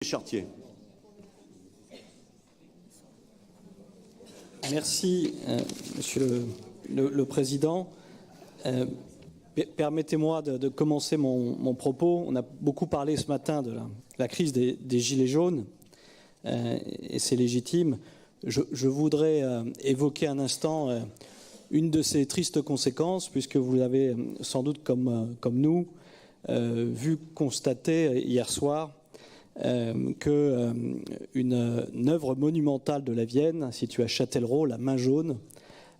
Chartier. Merci, Monsieur le Président. Permettez-moi de commencer mon propos. On a beaucoup parlé ce matin de la crise des Gilets jaunes, et c'est légitime. Je voudrais évoquer un instant une de ces tristes conséquences, puisque vous l'avez sans doute comme nous vu constater hier soir qu'une œuvre monumentale de la Vienne, située à Châtellerault, la Main jaune,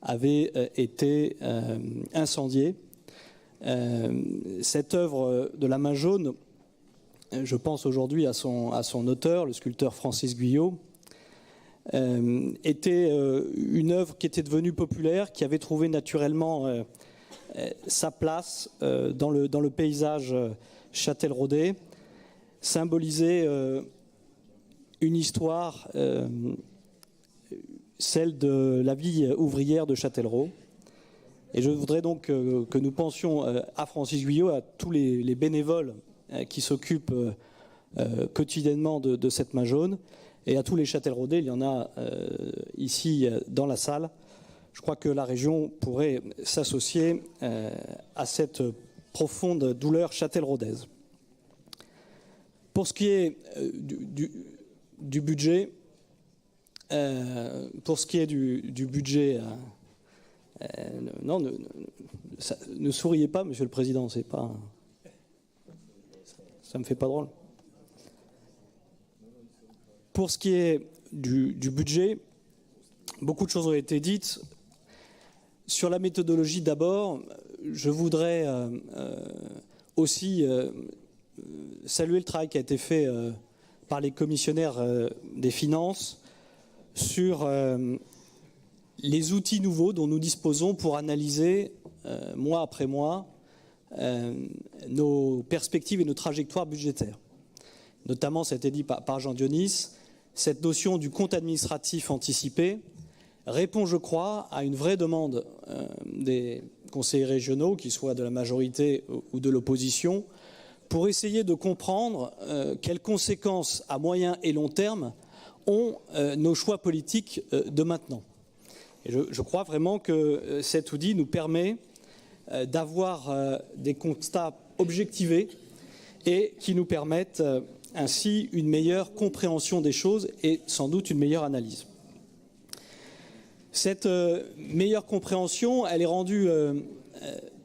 avait été incendiée. Cette œuvre de la Main jaune, je pense aujourd'hui à son auteur, le sculpteur Francis Guyot, était une œuvre qui était devenue populaire, qui avait trouvé naturellement sa place dans le paysage châtelleraudais, symboliser une histoire, celle de la vie ouvrière de Châtellerault. Et je voudrais donc que nous pensions à Francis Guyot, à tous les bénévoles qui s'occupent quotidiennement de cette Main jaune, et à tous les Châtelleraudais. Il y en a ici dans la salle. Je crois que la région pourrait s'associer à cette profonde douleur châtelleraudaise. Pour ce qui est du budget, non, ne souriez pas, Monsieur le Président, c'est pas, ça me fait pas drôle. Pour ce qui est du budget, beaucoup de choses ont été dites. Sur la méthodologie d'abord, je voudrais aussi saluer le travail qui a été fait par les commissionnaires des finances sur les outils nouveaux dont nous disposons pour analyser, mois après mois, nos perspectives et nos trajectoires budgétaires. Notamment, ça a été dit par Jean Dionis, cette notion du compte administratif anticipé répond, je crois, à une vraie demande des conseillers régionaux, qu'ils soient de la majorité ou de l'opposition, pour essayer de comprendre quelles conséquences à moyen et long terme ont nos choix politiques de maintenant. Et je crois vraiment que cet outil nous permet d'avoir des constats objectivés et qui nous permettent ainsi une meilleure compréhension des choses et sans doute une meilleure analyse. Cette meilleure compréhension, elle est rendue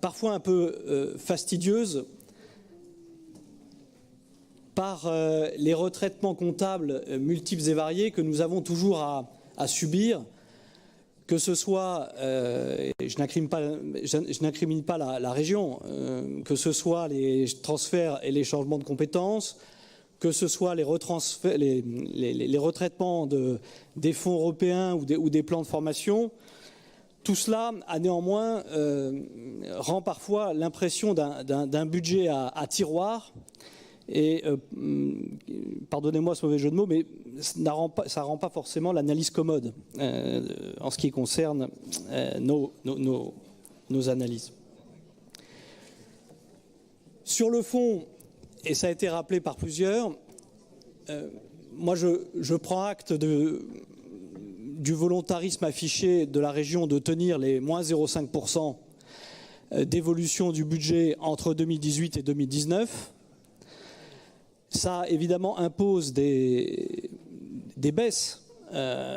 parfois un peu fastidieuse par les retraitements comptables multiples et variés que nous avons toujours à subir, que ce soit, je n'incrimine pas la région, que ce soit les transferts et les changements de compétences, que ce soit les retraitements des fonds européens ou des plans de formation. Tout cela a néanmoins rend parfois l'impression d'un budget à tiroir. Et pardonnez-moi ce mauvais jeu de mots, mais ça rend pas forcément l'analyse commode en ce qui concerne nos analyses. Sur le fond, et ça a été rappelé par plusieurs, moi je prends acte du volontarisme affiché de la région de tenir les moins 0,5% d'évolution du budget entre 2018 et 2019. Ça, évidemment, impose des baisses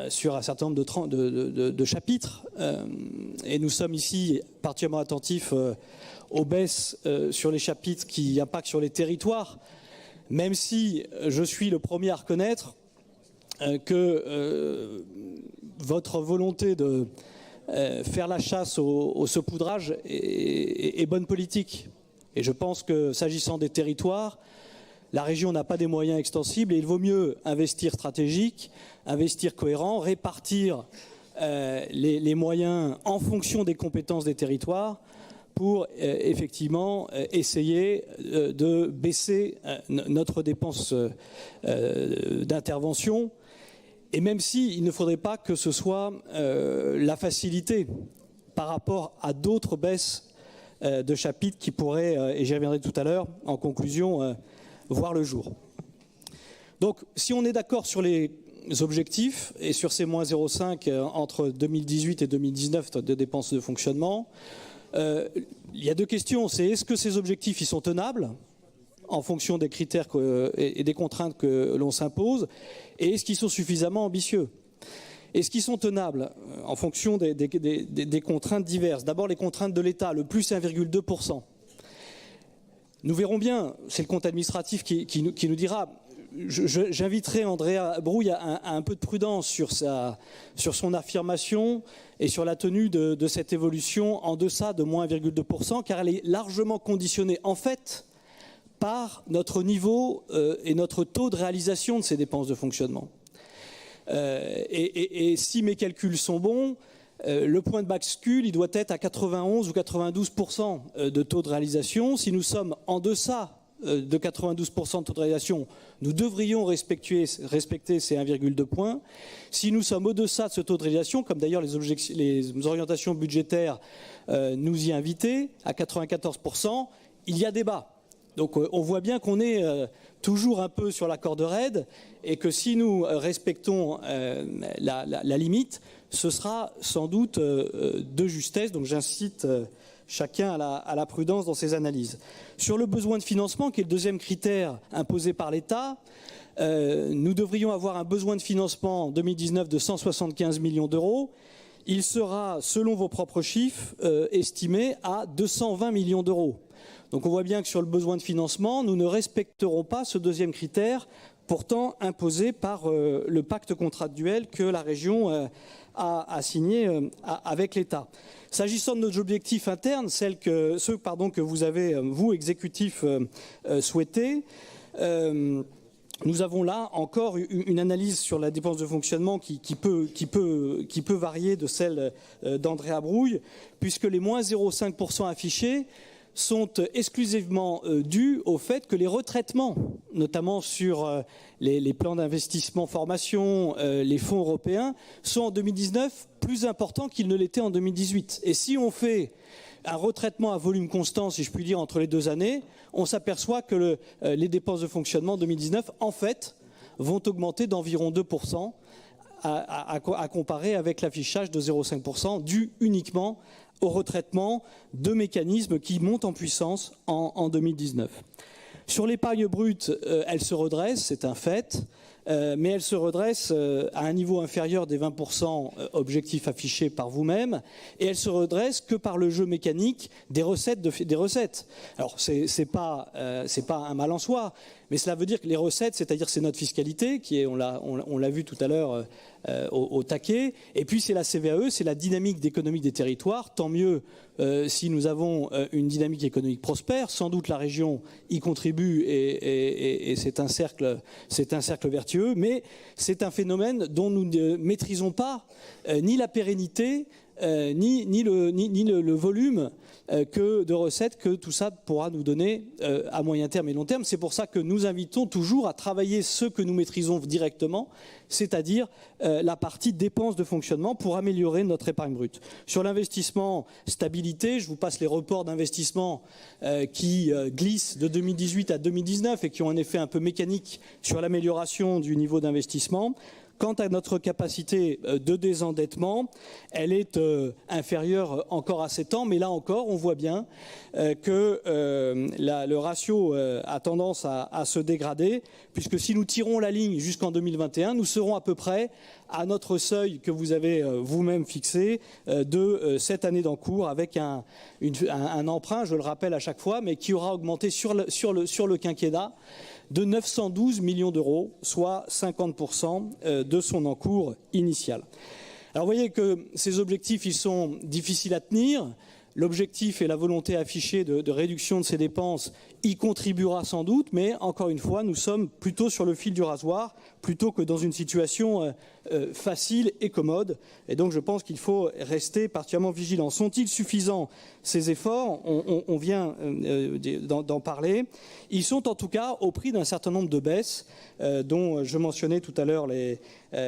sur un certain nombre de chapitres. Et nous sommes ici particulièrement attentifs aux baisses sur les chapitres qui impactent sur les territoires, même si je suis le premier à reconnaître que votre volonté de faire la chasse au saupoudrage est bonne politique. Et je pense que, s'agissant des territoires, la région n'a pas des moyens extensibles et il vaut mieux investir stratégique, investir cohérent, répartir les moyens en fonction des compétences des territoires pour effectivement essayer de baisser notre dépense d'intervention. Et même s'il ne faudrait pas que ce soit la facilité par rapport à d'autres baisses de chapitres qui pourraient, et j'y reviendrai tout à l'heure en conclusion, voir le jour. Donc, si on est d'accord sur les objectifs et sur ces moins 0,5 entre 2018 et 2019 de dépenses de fonctionnement, il y a deux questions. C'est est-ce que ces objectifs ils sont tenables en fonction des critères et des contraintes que l'on s'impose, et est-ce qu'ils sont suffisamment ambitieux ? Est-ce qu'ils sont tenables en fonction des contraintes diverses ? D'abord, les contraintes de l'État, le plus 1,2%. Nous verrons bien, c'est le compte administratif qui nous dira. J'inviterai Andrea Brouille à un peu de prudence sur son affirmation et sur la tenue de cette évolution en deçà de moins 1,2%, car elle est largement conditionnée en fait par notre niveau et notre taux de réalisation de ces dépenses de fonctionnement. Et si mes calculs sont bons, le point de bascule, il doit être à 91 ou 92% de taux de réalisation. Si nous sommes en deçà de 92% de taux de réalisation, nous devrions respecter ces 1,2 points. Si nous sommes au-deçà de ce taux de réalisation, comme d'ailleurs les orientations budgétaires nous y invitaient, à 94%, il y a débat. Donc on voit bien qu'on est toujours un peu sur la corde raide et que si nous respectons la limite, ce sera sans doute de justesse. Donc j'incite chacun à la prudence dans ses analyses. Sur le besoin de financement, qui est le deuxième critère imposé par l'État, nous devrions avoir un besoin de financement en 2019 de 175 millions d'euros. Il sera, selon vos propres chiffres, estimé à 220 millions d'euros. Donc on voit bien que sur le besoin de financement, nous ne respecterons pas ce deuxième critère, pourtant imposé par le pacte contractuel que la région a signé avec l'État. S'agissant de nos objectifs internes, ceux que vous avez, vous, exécutifs, souhaités, nous avons là encore une analyse sur la dépense de fonctionnement qui peut varier de celle d'Andrea Brouille, puisque les moins 0,5% affichés sont exclusivement dus au fait que les retraitements, notamment sur les plans d'investissement formation, les fonds européens, sont en 2019 plus importants qu'ils ne l'étaient en 2018. Et si on fait un retraitement à volume constant, si je puis dire, entre les deux années, on s'aperçoit que les dépenses de fonctionnement en 2019, en fait, vont augmenter d'environ 2%, à comparer avec l'affichage de 0,5% dû uniquement au retraitement de mécanismes qui montent en puissance en 2019. Sur l'épargne brute, elle se redresse, c'est un fait, mais elle se redresse à un niveau inférieur des 20% objectifs affichés par vous-même, et elle se redresse que par le jeu mécanique des recettes. Alors, c'est pas un mal en soi, mais cela veut dire que les recettes, c'est-à-dire c'est notre fiscalité, qui est, on l'a vu tout à l'heure au taquet, et puis c'est la CVAE, c'est la dynamique d'économie des territoires. Tant mieux si nous avons une dynamique économique prospère, sans doute la région y contribue et c'est un cercle vertueux, mais c'est un phénomène dont nous ne maîtrisons pas ni la pérennité, ni le volume de recettes que tout ça pourra nous donner à moyen terme et long terme. C'est pour ça que nous invitons toujours à travailler ce que nous maîtrisons directement, c'est-à-dire la partie dépenses de fonctionnement pour améliorer notre épargne brute. Sur l'investissement stabilité, je vous passe les reports d'investissement qui glissent de 2018 à 2019 et qui ont un effet un peu mécanique sur l'amélioration du niveau d'investissement. Quant à notre capacité de désendettement, elle est inférieure encore à 7 ans, mais là encore, on voit bien que le ratio a tendance à se dégrader, puisque si nous tirons la ligne jusqu'en 2021, nous serons à peu près à notre seuil que vous avez vous-même fixé de 7 années d'encours, avec un emprunt, je le rappelle à chaque fois, mais qui aura augmenté sur le quinquennat de 912 millions d'euros, soit 50% de son encours initial. Alors vous voyez que ces objectifs, ils sont difficiles à tenir. L'objectif et la volonté affichée de réduction de ces dépenses y contribuera sans doute, mais encore une fois, nous sommes plutôt sur le fil du rasoir, plutôt que dans une situation facile et commode. Et donc je pense qu'il faut rester particulièrement vigilant. Sont-ils suffisants, ces efforts ? On vient d'en parler. Ils sont en tout cas au prix d'un certain nombre de baisses, dont je mentionnais tout à l'heure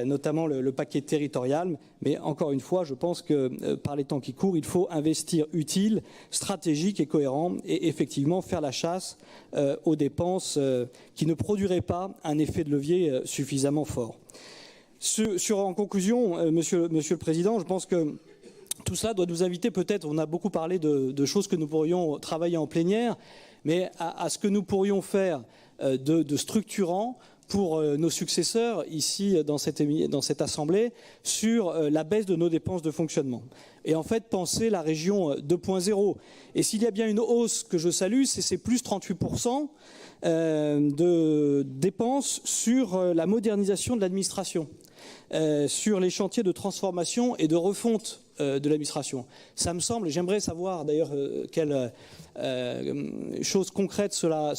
notamment le paquet territorial. Mais encore une fois, je pense que par les temps qui courent, il faut investir utile, stratégique et cohérent, et effectivement faire la chasse aux dépenses qui ne produiraient pas un effet de levier suffisamment fort. En conclusion, Monsieur le Président, je pense que tout cela doit nous inviter peut-être, on a beaucoup parlé de choses que nous pourrions travailler en plénière, mais à ce que nous pourrions faire de structurant pour nos successeurs ici dans cette Assemblée sur la baisse de nos dépenses de fonctionnement. Et en fait, penser la région 2.0. Et s'il y a bien une hausse que je salue, c'est ces plus 38% de dépenses sur la modernisation de l'administration, sur les chantiers de transformation et de refonte de l'administration. Ça me semble, et j'aimerais savoir d'ailleurs quelle chose concrète cela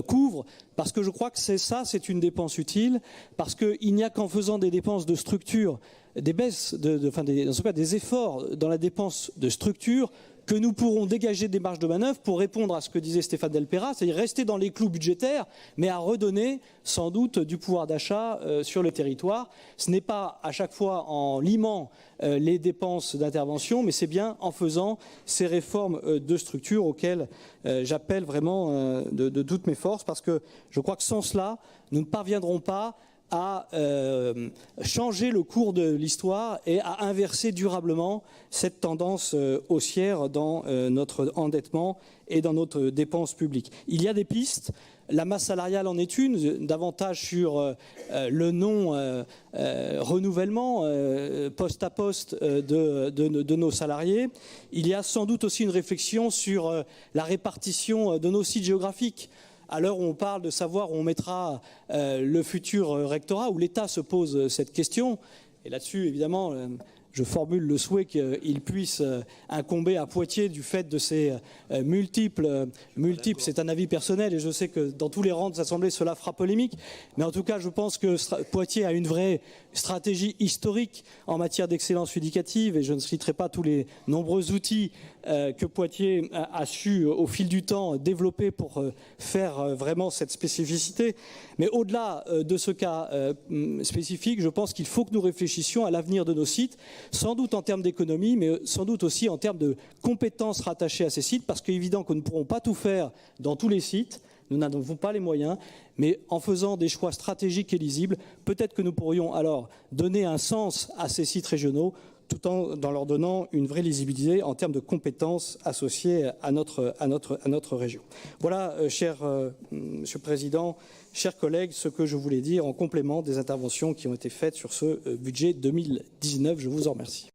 couvre, parce que je crois que c'est une dépense utile, parce qu'il n'y a qu'en faisant des dépenses de structure, des baisses, en tout cas des efforts dans la dépense de structure, que nous pourrons dégager des marges de manœuvre pour répondre à ce que disait Stéphane Delpera, c'est-à-dire rester dans les clous budgétaires, mais à redonner sans doute du pouvoir d'achat sur le territoire. Ce n'est pas à chaque fois en limant les dépenses d'intervention, mais c'est bien en faisant ces réformes de structure auxquelles j'appelle vraiment de toutes mes forces, parce que je crois que sans cela, nous ne parviendrons pas à changer le cours de l'histoire et à inverser durablement cette tendance haussière dans notre endettement et dans notre dépense publique. Il y a des pistes. La masse salariale en est une, davantage sur le non-renouvellement poste à poste de nos salariés. Il y a sans doute aussi une réflexion sur la répartition de nos sites géographiques. À l'heure où on parle de savoir où on mettra le futur rectorat, où l'État se pose cette question, et là-dessus, évidemment, je formule le souhait qu'il puisse incomber à Poitiers du fait de ces multiples, c'est un avis personnel, et je sais que dans tous les rangs de l'Assemblée, cela fera polémique, mais en tout cas, je pense que Poitiers a une vraie stratégie historique en matière d'excellence éducative, et je ne citerai pas tous les nombreux outils que Poitiers a su, au fil du temps, développer pour faire vraiment cette spécificité. Mais au-delà de ce cas spécifique, je pense qu'il faut que nous réfléchissions à l'avenir de nos sites, sans doute en termes d'économie, mais sans doute aussi en termes de compétences rattachées à ces sites, parce qu'il est évident que nous ne pourrons pas tout faire dans tous les sites, nous n'avons pas les moyens, mais en faisant des choix stratégiques et lisibles, peut-être que nous pourrions alors donner un sens à ces sites régionaux, tout en leur donnant une vraie lisibilité en termes de compétences associées à notre région. Voilà, cher Monsieur le Président, chers collègues, ce que je voulais dire en complément des interventions qui ont été faites sur ce budget 2019. Je vous en remercie.